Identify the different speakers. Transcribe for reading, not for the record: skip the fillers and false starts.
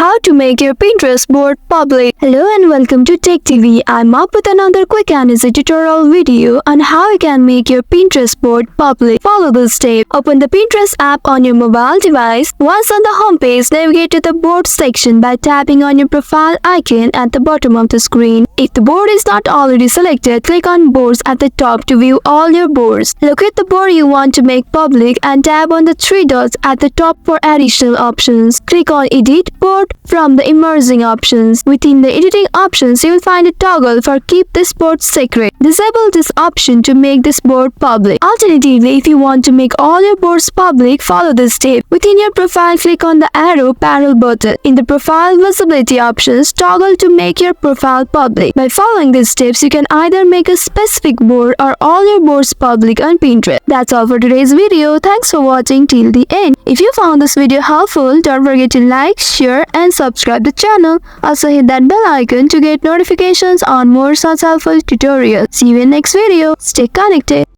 Speaker 1: How to make your Pinterest board public. Hello and welcome to Tech TV. I'm up with another quick and easy tutorial video on how you can make your Pinterest board public. Follow this step. Open the Pinterest app on your mobile device. Once on the home page, navigate to the board section by tapping on your profile icon at the bottom of the screen. If the board is not already selected, click on Boards at the top to view all your boards. Locate the board you want to make public and tap on the three dots at the top for additional options. Click on Edit Board from the emerging options. Within the editing options, you will find a toggle for Keep this board secret. Disable this option to make this board public. Alternatively, if you want to make all your boards public, follow this step. Within your profile, click on the arrow panel button. In the profile visibility options, toggle to make your profile public. By following these steps, you can either make a specific board or all your boards public on Pinterest. That's all for today's video. Thanks for watching till the end. If you found this video helpful, don't forget to like, share and subscribe the channel. Also hit that bell icon to get notifications on more such helpful tutorials. See you in next video. Stay connected.